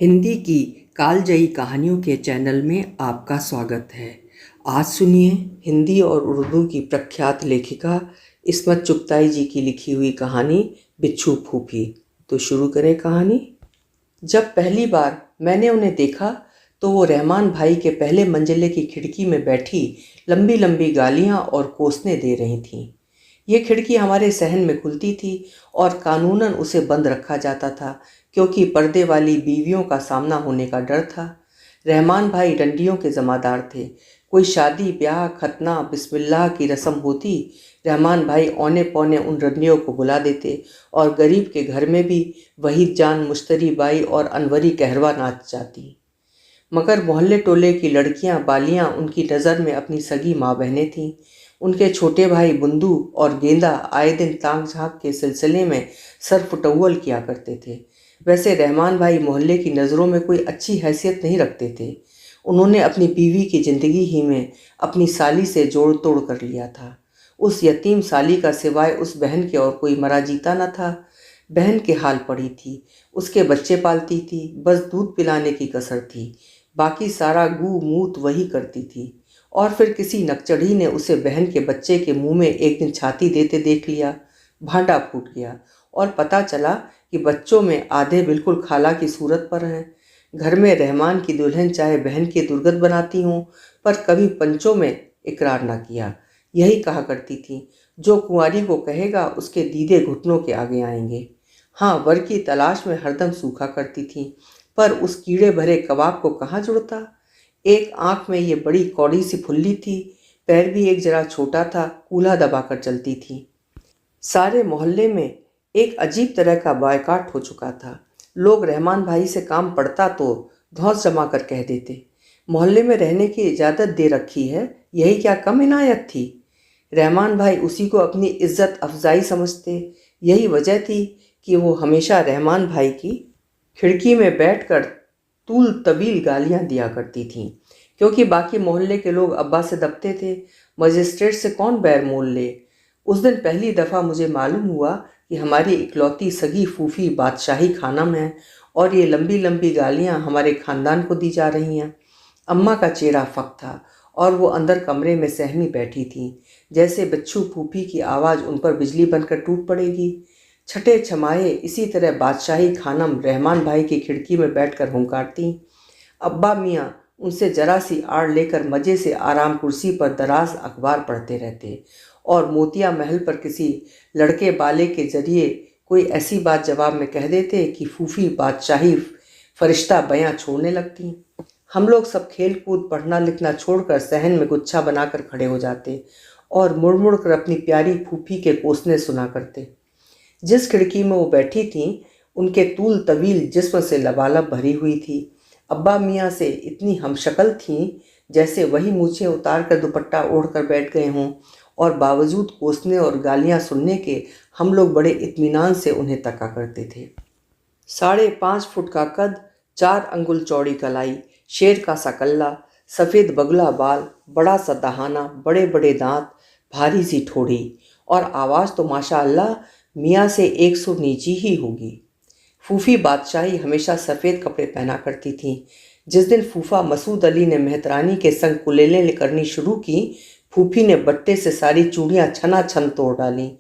हिंदी की कालजयी कहानियों के चैनल में आपका स्वागत है। आज सुनिए हिंदी और उर्दू की प्रख्यात लेखिका इस्मत चुगताई जी की लिखी हुई कहानी बिच्छू फूफी। तो शुरू करें कहानी। जब पहली बार मैंने उन्हें देखा तो वो रहमान भाई के पहले मंजिले की खिड़की में बैठी लंबी लंबी गालियां और कोसने दे रही थीं। ये खिड़की हमारे सहन में खुलती थी और कानूनन उसे बंद रखा जाता था क्योंकि पर्दे वाली बीवियों का सामना होने का डर था। रहमान भाई डंडियों के जमादार थे। कोई शादी ब्याह खतना बिस्मिल्लाह की रस्म होती, रहमान भाई औने पौने उन रंडियों को बुला देते और गरीब के घर में भी वहीद जान मुश्तरी बाई और अनवरी कहरवा नाच जाती। मगर मोहल्ले टोले की लड़कियां बालियां उनकी नज़र में अपनी सगी माँ बहनें थीं। उनके छोटे भाई बुंदू और गेंदा आए दिन ताक झांक के सिलसिले में सर फुटौल किया करते थे। वैसे रहमान भाई मोहल्ले की नज़रों में कोई अच्छी हैसियत नहीं रखते थे। उन्होंने अपनी बीवी की ज़िंदगी ही में अपनी साली से जोड़ तोड़ कर लिया था। उस यतीम साली का सिवाय उस बहन के और कोई मरा जीता न था। बहन के हाल पड़ी थी, उसके बच्चे पालती थी, बस दूध पिलाने की कसर थी, बाकी सारा गू मूत वही करती थी। और फिर किसी नकचढ़ी ने उसे बहन के बच्चे के मुंह में एक दिन छाती देते देख लिया। भांडा फूट गया और पता चला कि बच्चों में आधे बिल्कुल खाला की सूरत पर हैं। घर में रहमान की दुल्हन चाहे बहन की दुर्गत बनाती हूँ, पर कभी पंचों में इकरार ना किया। यही कहा करती थी, जो कुंवारी को कहेगा उसके दीदे घुटनों के आगे आएंगे। हाँ, वर की तलाश में हरदम सूखा करती थी, पर उस कीड़े भरे कबाब को कहाँ जुड़ता। एक आंख में ये बड़ी कौड़ी सी फुल्ली थी, पैर भी एक जरा छोटा था, कूल्हा दबाकर चलती थी। सारे मोहल्ले में एक अजीब तरह का बायकाट हो चुका था। लोग रहमान भाई से काम पड़ता तो धौंस जमा कर कह देते, मोहल्ले में रहने की इजाज़त दे रखी है, यही क्या कम इनायत थी। रहमान भाई उसी को अपनी इज्जत अफजाई समझते। यही वजह थी कि वो हमेशा रहमान भाई की खिड़की में बैठकर तूल तवील गालियां दिया करती थीं, क्योंकि बाकी मोहल्ले के लोग अब्बा से दबते थे। मजिस्ट्रेट से कौन बैर मोल ले। उस दिन पहली दफ़ा मुझे मालूम हुआ कि हमारी इकलौती सगी फूफी बादशाही खानम है और ये लंबी लंबी गालियां हमारे ख़ानदान को दी जा रही हैं। अम्मा का चेहरा फक था और वो अंदर कमरे में सहमी बैठी थीं, जैसे बिच्छू फूफी की आवाज़ उन पर बिजली बनकर टूट पड़ेगी। छठे छमाहे इसी तरह बादशाही खानम रहमान भाई की खिड़की में बैठकर हुंकारती। अब्बा मियाँ उनसे जरा सी आड़ लेकर मज़े से आराम कुर्सी पर दराज अखबार पढ़ते रहते और मोतिया महल पर किसी लड़के बाले के जरिए कोई ऐसी बात जवाब में कह देते कि फूफी बादशाही फरिश्ता बयां छोड़ने लगती। हम लोग सब खेल कूद पढ़ना लिखना छोड़कर सहन में गुच्छा बनाकर खड़े हो जाते और मुड़ मुड़ कर अपनी प्यारी फूफी के कोसने सुना करते। जिस खिड़की में वो बैठी थीं, उनके तूल तवील जिस्म से लबालब भरी हुई थी। अब्बा मियाँ से इतनी हमशक्ल थीं जैसे वही मूछें उतार कर दुपट्टा ओढ़ कर बैठ गए हों, और बावजूद कोसने और गालियाँ सुनने के हम लोग बड़े इत्मीनान से उन्हें तका करते थे। 5.5 फुट का कद, 4 अंगुल चौड़ी कलाई, शेर का सा कल्ला, सफ़ेद बगला बाल, बड़ा सा दहाना, बड़े बड़े दांत, भारी सी ठोड़ी, और आवाज़ तो माशा अल्लाह मियाँ से 100 नीची ही होगी। फूफी बादशाही हमेशा सफ़ेद कपड़े पहना करती थीं। जिस दिन फूफा मसूद अली ने मेहतरानी के संग कुलेलें करनी शुरू की, फूफी ने बट्टे से सारी चूड़ियाँ छना छन तोड़ डालीं,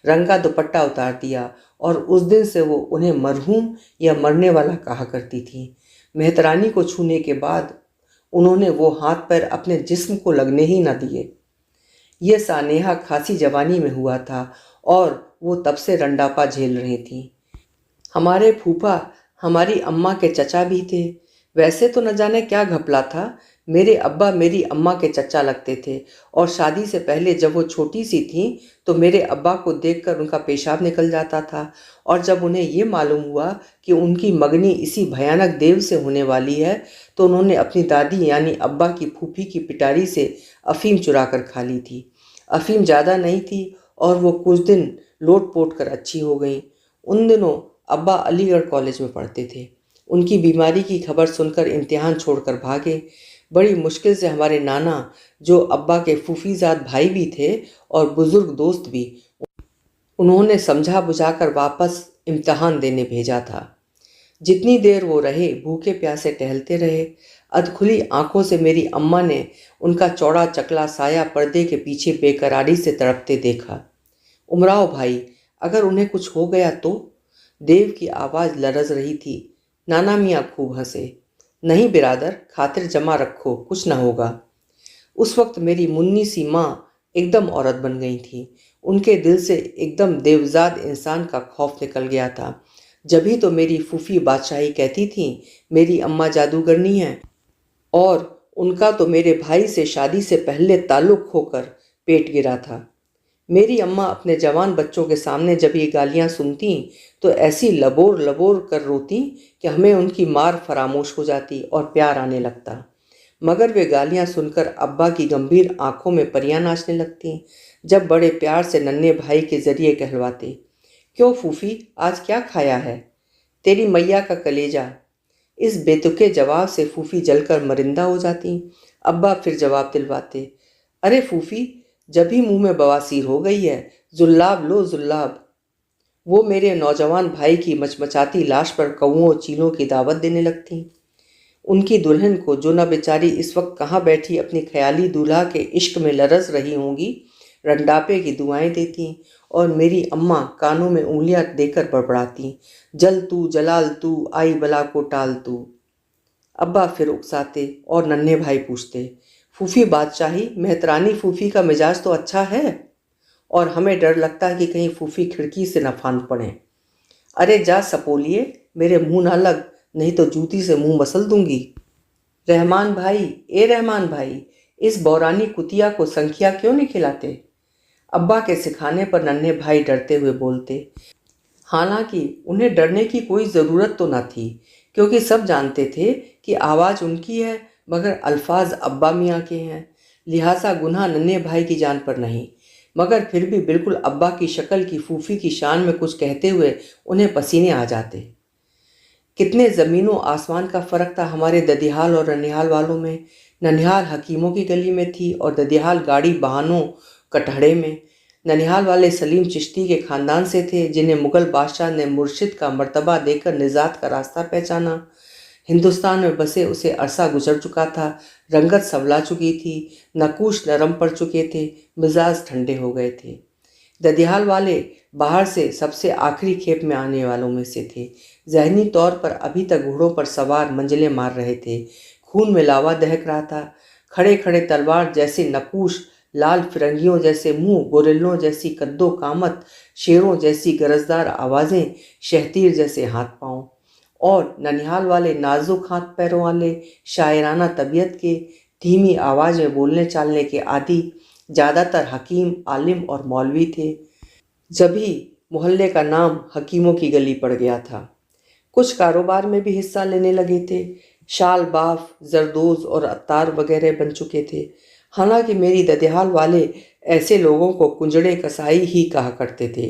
रंगा दुपट्टा उतार दिया, और उस दिन से वो उन्हें मरहूम या मरने वाला कहा करती थीं। मेहतरानी को छूने के बाद उन्होंने वो हाथ पैर अपने जिस्म को लगने ही न दिए। ये सानेहा खासी जवानी में हुआ था और वो तब से रंडापा झेल रही थी। हमारे फूफा हमारी अम्मा के चचा भी थे। वैसे तो न जाने क्या घपला था, मेरे अब्बा मेरी अम्मा के चचा लगते थे, और शादी से पहले जब वो छोटी सी थीं तो मेरे अब्बा को देखकर उनका पेशाब निकल जाता था, और जब उन्हें ये मालूम हुआ कि उनकी मगनी इसी भयानक देव से होने वाली है तो उन्होंने अपनी दादी यानी अब्बा की फूफी की पिटारी से अफीम चुरा कर खा ली थी। अफीम ज़्यादा नहीं थी और वो कुछ दिन लोट पोट कर अच्छी हो गई। उन दिनों अब्बा अलीगढ़ कॉलेज में पढ़ते थे। उनकी बीमारी की खबर सुनकर इम्तिहान छोड़कर भागे। बड़ी मुश्किल से हमारे नाना, जो अब्बा के फूफीजाद भाई भी थे और बुजुर्ग दोस्त भी, उन्होंने समझा बुझाकर वापस इम्तिहान देने भेजा था। जितनी देर वो रहे भूखे प्यासे टहलते रहे। अधखुली आंखों से मेरी अम्मा ने उनका चौड़ा चकला साया पर्दे के पीछे बेकरारी से तड़पते देखा। उमराव भाई, अगर उन्हें कुछ हो गया तो? देव की आवाज़ लरज रही थी। नाना मियाँ खूब हंसे। नहीं बिरादर, खातिर जमा रखो, कुछ न होगा। उस वक्त मेरी मुन्नी सी माँ एकदम औरत बन गई थी। उनके दिल से एकदम देवजाद इंसान का खौफ निकल गया था। जभी तो मेरी फूफी बादशाही कहती थी मेरी अम्मा जादूगरनी है, और उनका तो मेरे भाई से शादी से पहले ताल्लुक होकर पेट गिरा था। मेरी अम्मा अपने जवान बच्चों के सामने जब ये गालियाँ सुनती तो ऐसी लबोर लबोर कर रोती कि हमें उनकी मार फरामोश हो जाती और प्यार आने लगता। मगर वे गालियाँ सुनकर अब्बा की गंभीर आंखों में परियां नाचने लगती, जब बड़े प्यार से नन्हे भाई के जरिए कहलवाते, क्यों फूफी, आज क्या खाया है? तेरी मैया का कलेजा। इस बेतुके जवाब से फूफी जलकर मरिंदा हो जाती। अब्बा फिर जवाब दिलवाते, अरे फूफी, जब ही मुंह में बवासीर हो गई है, जुल्लाब लो जुल्लाब। वो मेरे नौजवान भाई की मचमचाती लाश पर कौओं चीलों की दावत देने लगती। उनकी दुल्हन को, जो न बेचारी इस वक्त कहाँ बैठी अपनी ख्याली दूल्हा के इश्क में लरस रही होंगी, रंडापे की दुआएं देती, और मेरी अम्मा कानों में उंगलियां देकर बड़बड़ाती, जल तू जलाल तू, आई बला को टाल तू। अब्बा फिर उकसाते और नन्हे भाई पूछते, फूफी बादशाही, मेहतरानी फूफी का मिजाज तो अच्छा है, और हमें डर लगता है कि कहीं फूफी खिड़की से न फांद पड़े। अरे जा सपोलिए, मेरे मुंह ना लग, नहीं तो जूती से मुंह मसल दूंगी। रहमान भाई, ए रहमान भाई, इस बौरानी कुतिया को संखिया क्यों नहीं खिलाते? अब्बा के सिखाने पर नन्हे भाई डरते हुए बोलते। हालांकि उन्हें डरने की कोई ज़रूरत तो न थी, क्योंकि सब जानते थे कि आवाज़ उनकी है मगर अल्फाज अब्बा मियाँ के हैं, लिहाजा गुनाह नन्हे भाई की जान पर नहीं। मगर फिर भी बिल्कुल अब्बा की शक्ल की फूफी की शान में कुछ कहते हुए उन्हें पसीने आ जाते। कितने ज़मीनों आसमान का फ़र्क था हमारे ददिहाल और ननिहाल वालों में। ननिहाल हकीमों की गली में थी और ददिहाल गाड़ी बहानों कटहड़े में। ननिहाल वाले सलीम चिश्ती के ख़ानदान से थे, जिन्हें मुग़ल बादशाह ने मुर्शिद का मर्तबा देकर निजात का रास्ता पहचाना। हिंदुस्तान में बसे उसे अरसा गुजर चुका था, रंगत संवला चुकी थी, नकूश नरम पड़ चुके थे, मिजाज ठंडे हो गए थे। ददियाल वाले बाहर से सबसे आखिरी खेप में आने वालों में से थे। ज़हनी तौर पर अभी तक घोड़ों पर सवार मंजिलें मार रहे थे। खून में लावा दहक रहा था। खड़े खड़े तलवार जैसे नकूश, लाल फिरंगियों जैसे मुंह, गोरिल्लों जैसी कद्दो कामत, शेरों जैसी गरजदार आवाज़ें, शहतीर जैसे हाथ पांव, और ननिहाल वाले नाजुक हाथ पैरों वाले, शायराना तबीयत के, धीमी आवाज़ में बोलने चालने के आदि, ज़्यादातर हकीम, आलिम और मौलवी थे। जभी मोहल्ले का नाम हकीमों की गली पड़ गया था। कुछ कारोबार में भी हिस्सा लेने लगे थे। शाल बाफ, जरदोज और अत्तार वगैरह बन चुके थे। हालांकि मेरी ददिहाल वाले ऐसे लोगों को कुंजड़े कसाई ही कहा करते थे,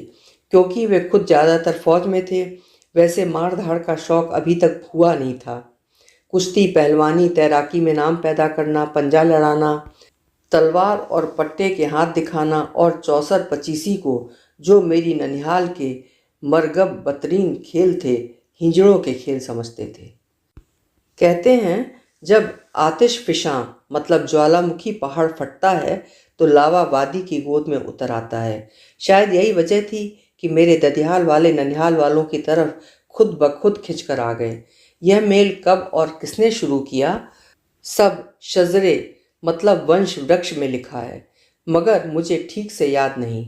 क्योंकि वे खुद ज़्यादातर फौज में थे। वैसे मार धाड़ का शौक़ अभी तक हुआ नहीं था। कुश्ती, पहलवानी, तैराकी में नाम पैदा करना, पंजा लड़ाना, तलवार और पट्टे के हाथ दिखाना, और चौसर पचीसी को, जो मेरी ननिहाल के मरगब बतरीन खेल थे, हिंजड़ों के खेल समझते थे। कहते हैं जब आतिश फिशां मतलब ज्वालामुखी पहाड़ फटता है तो लावा वादी की गोद में उतर आता है। शायद यही वजह थी कि मेरे ददिहाल वाले ननिहाल वालों की तरफ खुद ब खुद खिंच कर आ गए। यह मेल कब और किसने शुरू किया, सब शजरे मतलब वंश वृक्ष में लिखा है, मगर मुझे ठीक से याद नहीं।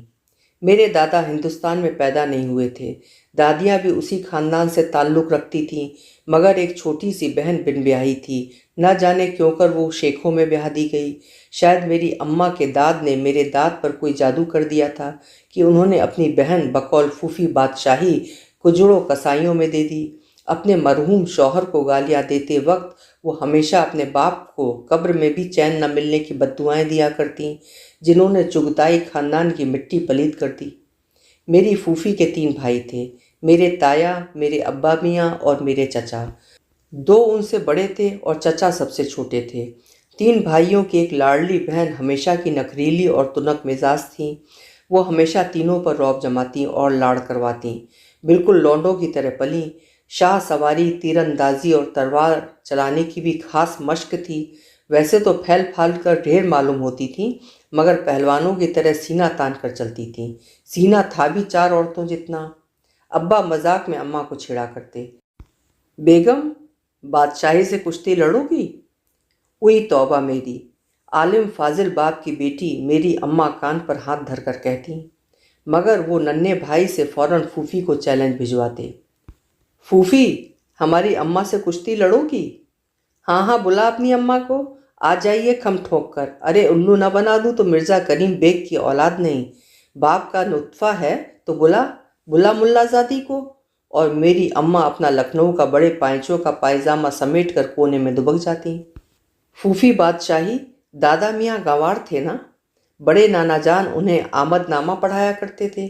मेरे दादा हिंदुस्तान में पैदा नहीं हुए थे। दादियाँ भी उसी खानदान से ताल्लुक़ रखती थीं, मगर एक छोटी सी बहन बिन ब्याही थी। न जाने क्यों कर वो शेखों में ब्याह दी गई। शायद मेरी अम्मा के दाद ने मेरे दाद पर कोई जादू कर दिया था कि उन्होंने अपनी बहन बकौल फूफी बादशाही कुजड़ों कसाईयों में दे दी। अपने मरहूम शौहर को गालियाँ देते वक्त वो हमेशा अपने बाप को कब्र में भी चैन न मिलने की बद्दुआएं दिया करती, जिन्होंने चुगताई खानदान की मिट्टी पलीद कर दी। मेरी फूफी के 3 भाई थे, मेरे ताया, मेरे अब्बा मियाँ और मेरे चचा। 2 उनसे बड़े थे और चचा सबसे छोटे थे। 3 भाइयों की एक लाडली बहन हमेशा की नखरीली और तुनक मिजाज थी। वो हमेशा तीनों पर रौब जमाती और लाड़ करवाती। बिल्कुल लौंडों की तरह पली। शाह सवारी, तीरंदाजी और तलवार चलाने की भी खास मश्क थी। वैसे तो फैल फाल कर ढेर मालूम होती थी, मगर पहलवानों की तरह सीना तान कर चलती थी। सीना था भी 4 औरतों जितना। अब्बा मजाक में अम्मा को छेड़ा करते, बेगम, बादशाही से कुश्ती लड़ोगी? हुई तौबा मेरी। आलिम फाजिल बाप की बेटी मेरी अम्मा कान पर हाथ धरकर कहती, मगर वो नन्हे भाई से फौरन फूफी को चैलेंज भिजवाते, फूफी, हमारी अम्मा से कुश्ती लड़ोगी? हाँ हाँ, बुला अपनी अम्मा को, आ जाइए खम ठोक कर। अरे उल्लू न बना दूं तो मिर्ज़ा करीम बेग की औलाद नहीं, बाप का नुत्फा है, तो बुला, बुला मुल्लाजादी को। और मेरी अम्मा अपना लखनऊ का बड़े पाइचों का पायजामा समेट कर कोने में दुबक जाती। फूफी बादशाही, दादा मियाँ गंवार थे ना, बड़े नाना जान उन्हें आमदनामा पढ़ाया करते थे।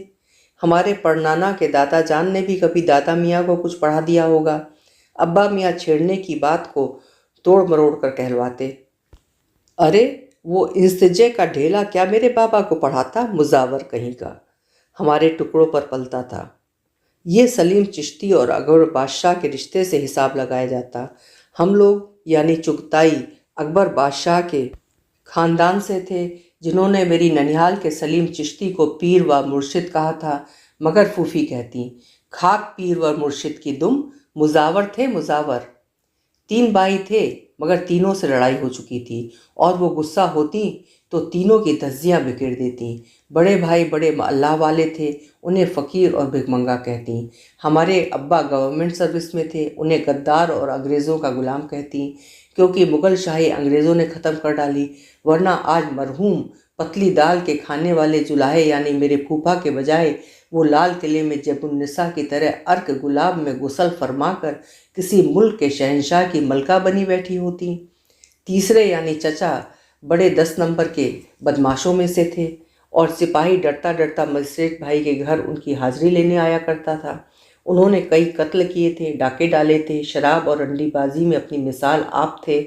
हमारे परनाना के दादा जान ने भी कभी दादा मियाँ को कुछ पढ़ा दिया होगा। अब्बा मियाँ छेड़ने की बात को तोड़ मरोड़ कर कहलवाते, अरे वो इंसजे का ढेला क्या मेरे बाबा को पढ़ाता, मुजावर कहीं का, हमारे टुकड़ों पर पलता था। ये सलीम चिश्ती और अकबर बादशाह के रिश्ते से हिसाब लगाया जाता। हम लोग यानी चुगताई अकबर बादशाह के खानदान से थे, जिन्होंने मेरी ननिहाल के सलीम चिश्ती को पीर व मुर्शिद कहा था। मगर फूफी कहती, खाक पीर व मुर्शिद की दुम, मुजावर थे मुजावर। 3 भाई थे, मगर तीनों से लड़ाई हो चुकी थी, और वो गुस्सा होती तो तीनों की धज्जियाँ बिखेर देती। बड़े भाई बड़े अल्लाह वाले थे, उन्हें फ़कीर और भिखमंगा कहती। हमारे अब्बा गवर्नमेंट सर्विस में थे, उन्हें गद्दार और अंग्रेज़ों का गुलाम कहती, क्योंकि मुग़ल शाही अंग्रेज़ों ने ख़त्म कर डाली। वरना आज मरहूम पतली दाल के खाने वाले जुलाहे यानी मेरे फूफा के बजाय वो लाल किले में जैबुन्निसा की तरह अर्क गुलाब में गुसल फरमाकर किसी मुल्क के शहंशाह की मलका बनी बैठी होती। तीसरे यानी चचा बड़े 10 नंबर के बदमाशों में से थे, और सिपाही डरता डरता मजिस्ट्रेट भाई के घर उनकी हाजिरी लेने आया करता था। उन्होंने कई कत्ल किए थे, डाके डाले थे, शराब और अंडीबाजी में अपनी मिसाल आप थे।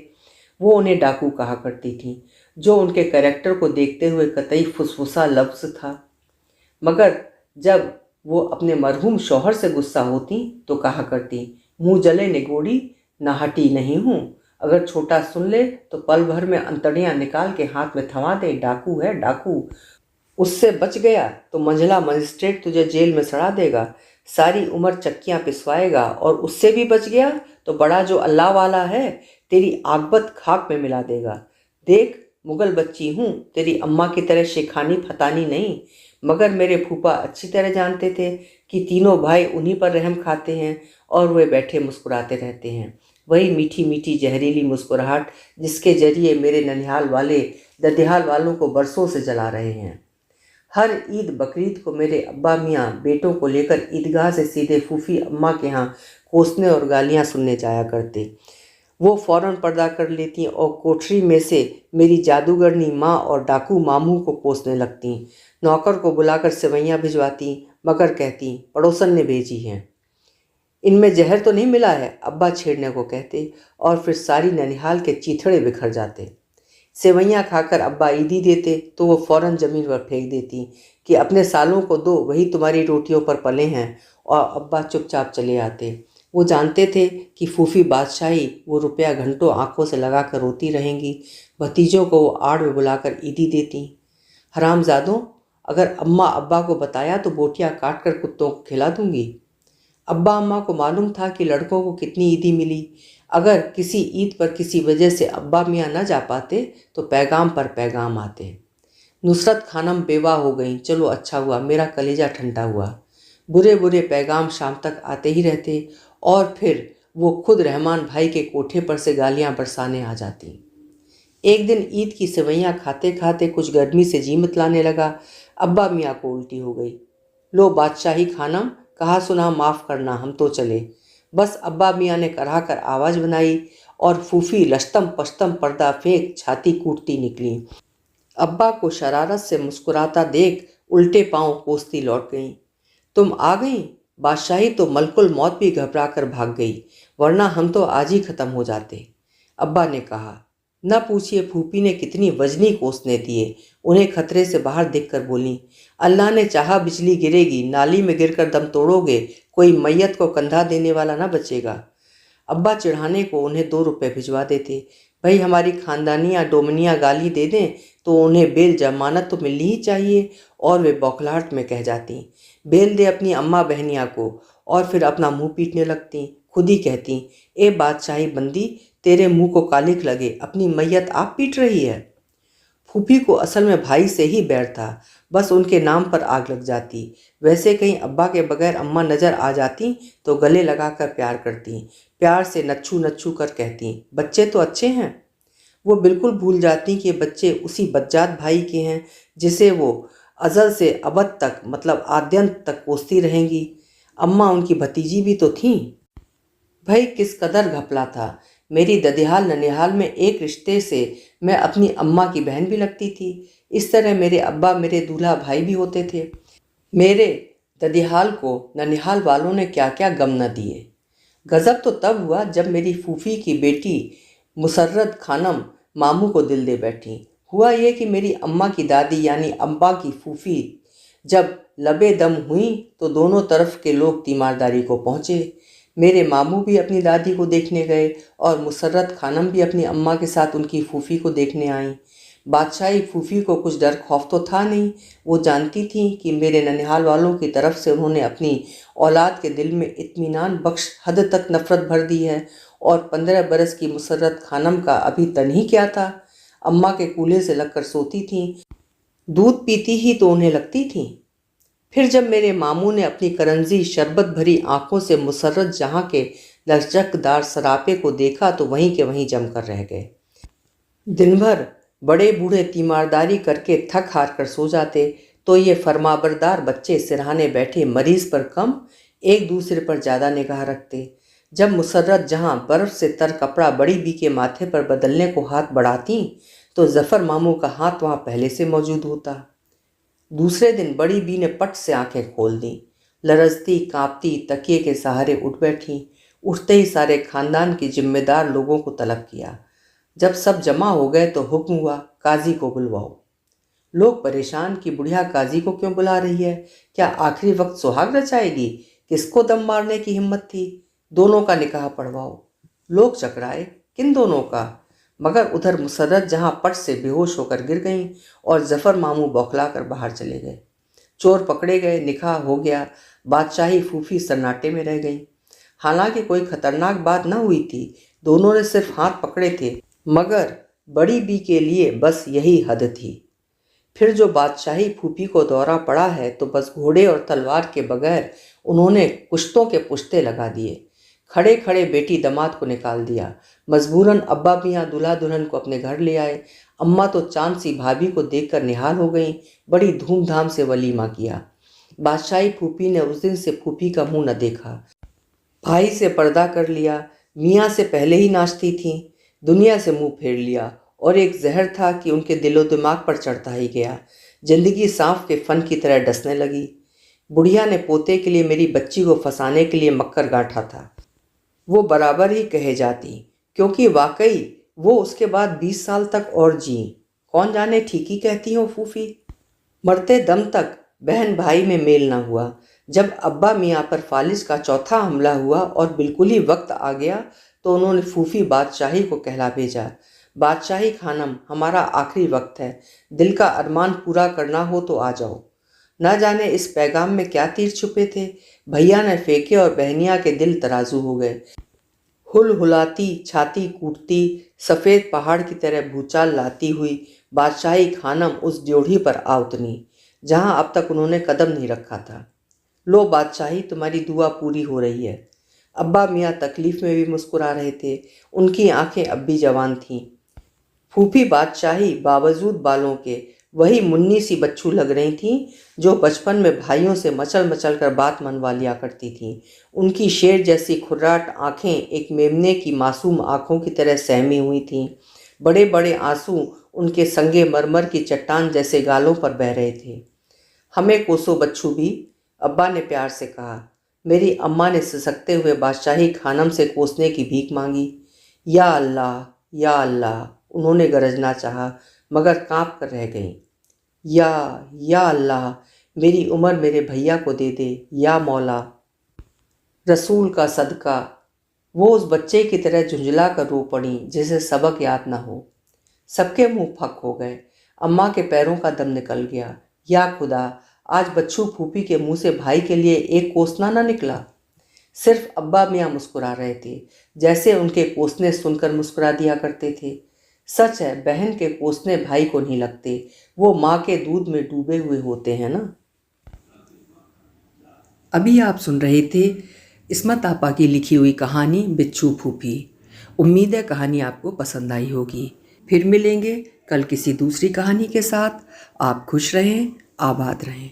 वो उन्हें डाकू कहा करती थी, जो उनके कैरेक्टर को देखते हुए कतई फुसफुसा लफ्ज़ था। मगर जब वो अपने मरहूम शौहर से गुस्सा होती तो कहा करती, मुँह जले निगोड़ी, नाहटी नहीं हूँ, अगर छोटा सुन ले तो पल भर में अंतड़ियाँ निकाल के हाथ में थमा दे, डाकू है डाकू। उससे बच गया तो मंझला मजिस्ट्रेट तुझे जेल में सड़ा देगा, सारी उम्र चक्कियाँ पिसवाएगा, और उससे भी बच गया तो बड़ा जो अल्लाह वाला है तेरी आगबत खाक में मिला देगा। देख, मुगल बच्ची हूँ, तेरी अम्मा की तरह शेखानी फतानी नहीं, मगर मेरे फूफा अच्छी तरह जानते थे कि तीनों भाई उन्हीं पर रहम खाते हैं, और वे बैठे मुस्कुराते रहते हैं। वही मीठी मीठी जहरीली मुस्कुराहट जिसके जरिए मेरे ननिहाल वाले ददिहाल वालों को बरसों से जला रहे हैं। हर ईद बकरीद को मेरे अब्बा मियाँ बेटों को लेकर ईदगाह से सीधे फूफी अम्मा के यहाँ कोसने और गालियाँ सुनने जाया करते। वो फ़ौरन पर्दा कर लेती और कोठरी में से मेरी जादूगरनी माँ और डाकू मामू को कोसने लगती। नौकर को बुलाकर सेवैयाँ भिजवाती, मगर कहती पड़ोसन ने भेजी हैं। इनमें जहर तो नहीं मिला है, अब्बा छेड़ने को कहते, और फिर सारी ननिहाल के चीथड़े बिखर जाते। सेवैयाँ खाकर अब्बा ईदी देते तो वो फ़ौरन ज़मीन पर फेंक देती कि अपने सालों को दो, वही तुम्हारी रोटियों पर पले हैं, और अब्बा चुपचाप चले आते। वो जानते थे कि फूफी बादशाही वो रुपया घंटों आंखों से लगा कर रोती रहेंगी। भतीजों को वो आड़ में बुलाकर ईदी देती। हरामजादों, अगर अम्मा अब्बा को बताया तो बोटियाँ काट कर कुत्तों को खिला दूंगी। अब्बा अम्मा को मालूम था कि लड़कों को कितनी ईदी मिली। अगर किसी ईद पर किसी वजह से अब्बा मियाँ न जा पाते तो पैगाम पर पैगाम आते। नुसरत खानम बेवा हो गई, चलो अच्छा हुआ, मेरा कलेजा ठंडा हुआ। बुरे बुरे पैगाम शाम तक आते ही रहते, और फिर वो खुद रहमान भाई के कोठे पर से गालियाँ बरसाने आ जाती। एक दिन ईद की सेवैयाँ खाते खाते कुछ गर्मी से जी मितलाने लगा। अब्बा मियाँ को उल्टी हो गई। लो बादशाही खानम, कहा सुना माफ़ करना, हम तो चले। बस अब्बा मियाँ ने कराह कर आवाज़ बनाई, और फूफी लश्तम पश्तम पर्दा फेंक छाती कूटती निकली। अब्बा को शरारत से मुस्कुराता देख उल्टे पांव कोसती लौट गई। तुम आ गई? बादशाही तो मलकुल मौत भी घबरा कर भाग गई, वरना हम तो आज ही ख़त्म हो जाते। अब्बा ने कहा, न पूछिए फूफी ने कितनी वजनी कोसने दिए। उन्हें खतरे से बाहर देखकर बोली, अल्लाह ने चाहा बिजली गिरेगी, नाली में गिरकर दम तोड़ोगे, कोई मैयत को कंधा देने वाला ना बचेगा। अब्बा चिढ़ाने को उन्हें 2 रुपए भिजवा देते। भाई हमारी खानदानियाँ डोमनियाँ गाली दे दें तो उन्हें बेल जमानत तो मिलनी ही चाहिए। और वे बौखलाहट में कह जाती, बेल दे अपनी अम्मा बहनिया को। और फिर अपना मुंह पीटने लगती। खुद ही कहती, ए बादशाही बंदी, तेरे मुंह को कालिक लगे, अपनी मैयत आप पीट रही है। फूफी को असल में भाई से ही बैर था, बस उनके नाम पर आग लग जाती। वैसे कहीं अब्बा के बगैर अम्मा नज़र आ जाती तो गले लगाकर प्यार करती, प्यार से नच्छू नच्छू कर कहती, बच्चे तो अच्छे हैं। वो बिल्कुल भूल जाती कि बच्चे उसी बज्जात भाई के हैं जिसे वो अज़ल से अबद तक मतलब आद्यंत तक कोसती रहेंगी। अम्मा उनकी भतीजी भी तो थीं। भाई किस कदर घपला था। मेरी ददिहाल ननिहाल में एक रिश्ते से मैं अपनी अम्मा की बहन भी लगती थी। इस तरह मेरे अब्बा मेरे दूल्हा भाई भी होते थे। मेरे ददिहाल को ननिहाल वालों ने क्या क्या गम न दिए। गज़ब तो तब हुआ जब मेरी फूफी की बेटी मुसर्रत खानम मामू को दिल दे बैठी। हुआ ये कि मेरी अम्मा की दादी यानी अम्बा की फूफी जब लबे दम हुई तो दोनों तरफ के लोग तीमारदारी को पहुँचे। मेरे मामू भी अपनी दादी को देखने गए और मुसर्रत खानम भी अपनी अम्मा के साथ उनकी फूफी को देखने आईं। बादशाही फूफी को कुछ डर खौफ तो था नहीं। वो जानती थी कि मेरे ननिहाल वालों की तरफ से उन्होंने अपनी औलाद के दिल में इत्मीनान बख्श हद तक नफरत भर दी है। और 15 बरस की मुसर्रत खानम का अभी तन ही क्या था। अम्मा के कूल्हे से लगकर सोती थीं, दूध पीती ही तो उन्हें लगती थीं। फिर जब मेरे मामू ने अपनी करंजी शरबत भरी आंखों से मुसर्रत जहां के लचकदार सरापे को देखा तो वहीं के वहीं जमकर रह गए। दिन भर बड़े बूढ़े तीमारदारी करके थक हार कर सो जाते तो ये फरमाबरदार बच्चे सिरहाने बैठे मरीज पर कम एक दूसरे पर ज़्यादा निगाह रखते। जब मुसर्रत जहां बर्फ से तर कपड़ा बड़ी बी के माथे पर बदलने को हाथ बढ़ाती तो जफ़र मामू का हाथ वहां पहले से मौजूद होता। दूसरे दिन बड़ी बी ने पट से आंखें खोल दी। लरजती कांपती तकिए के सहारे उठ बैठी। उठते ही सारे खानदान के जिम्मेदार लोगों को तलब किया। जब सब जमा हो गए तो हुक्म हुआ, काजी को बुलवाओ। लोग परेशान कि बुढ़िया काजी को क्यों बुला रही है, क्या आखिरी वक्त सुहाग रचाएगी, किसको दम मारने की हिम्मत थी, दोनों का निकाह पढ़वाओ। लोग चकराए, किन दोनों का। मगर उधर मुसर्रत जहां पट से बेहोश होकर गिर गईं और जफ़र मामू बौखला कर बाहर चले गए। चोर पकड़े गए, निकाह हो गया। बादशाही फूफी सन्नाटे में रह गई। हालांकि कोई खतरनाक बात न हुई थी, दोनों ने सिर्फ हाथ पकड़े थे, मगर बड़ी बी के लिए बस यही हद थी। फिर जो बादशाही फूफी को दौरा पड़ा है तो बस घोड़े और तलवार के बगैर उन्होंने कुश्तों के पुश्ते लगा दिए। खड़े खड़े बेटी दामाद को निकाल दिया। मजबूरन अब्बा भी यहाँ दूल्हा दुल्हन को अपने घर ले आए। अम्मा तो चांद सी भाभी को देखकर निहाल हो गईं। बड़ी धूमधाम से वलीमा किया। बादशाही फूफी ने उस दिन से फूफी का मुंह न देखा। भाई से पर्दा कर लिया। मियाँ से पहले ही नाचती थीं। दुनिया से मुंह फेर लिया और एक जहर था कि उनके दिलो दिमाग पर चढ़ता ही गया। जिंदगी सांप के फन की तरह डसने लगी। बुढ़िया ने पोते के लिए मेरी बच्ची को फंसाने के लिए मक्कर गांठा था। वो बराबर ही कहे जाती, क्योंकि वाकई वो उसके बाद 20 साल तक और जी। कौन जाने ठीक ही कहती हो फूफी। मरते दम तक बहन भाई में मेल न हुआ। जब अब्बा मियाँ पर फालिज का चौथा हमला हुआ और बिल्कुल ही वक्त आ गया तो उन्होंने फूफी बादशाही को कहला भेजा, बादशाही खानम, हमारा आखिरी वक्त है, दिल का अरमान पूरा करना हो तो आ जाओ। न जाने इस पैगाम में क्या तीर छुपे थे। भैया ने फेंके और बहनिया के दिल तराजू हो गए। हुलहुलाती, छाती कूटती, सफ़ेद पहाड़ की तरह भूचाल लाती हुई बादशाही खानम उस ड्योढ़ी पर आ उतरी जहाँ अब तक उन्होंने कदम नहीं रखा था। लो बादशाही, तुम्हारी दुआ पूरी हो रही है। अब्बा मियाँ तकलीफ में भी मुस्कुरा रहे थे। उनकी आंखें अब भी जवान थीं। फूफी बादशाही बावजूद बालों के वही मुन्नी सी बच्चू लग रही थीं जो बचपन में भाइयों से मचल मचल कर बात मनवा लिया करती थीं। उनकी शेर जैसी खुर्राट आंखें एक मेमने की मासूम आंखों की तरह सहमी हुई थीं। बड़े बड़े आंसू उनके संगे मरमर की चट्टान जैसे गालों पर बह रहे थे। हमें कोसो बच्चू भी, अब्बा ने प्यार से कहा। मेरी अम्मा ने सिसकते हुए बादशाही खानम से कोसने की भीख मांगी। या अल्लाह, या अल्लाह। उन्होंने गरजना चाहा, मगर कांप कर रह गईं। या अल्लाह, मेरी उम्र मेरे भैया को दे दे, या मौला, रसूल का सदका। वो उस बच्चे की तरह झुंझला कर रो पड़ी जिसे सबक याद न हो। सबके मुंह फक हो गए। अम्मा के पैरों का दम निकल गया। या खुदा, आज बच्चू फूफी के मुंह से भाई के लिए एक कोसना न निकला। सिर्फ अब्बा मियाँ मुस्कुरा रहे थे, जैसे उनके कोसने सुनकर मुस्कुरा दिया करते थे। सच है, बहन के कोसने भाई को नहीं लगते, वो माँ के दूध में डूबे हुए होते हैं ना। अभी आप सुन रहे थे इस्मत आपा की लिखी हुई कहानी बिच्छू फूफी। उम्मीद है कहानी आपको पसंद आई होगी। फिर मिलेंगे कल किसी दूसरी कहानी के साथ। आप खुश रहें, आबाद रहें।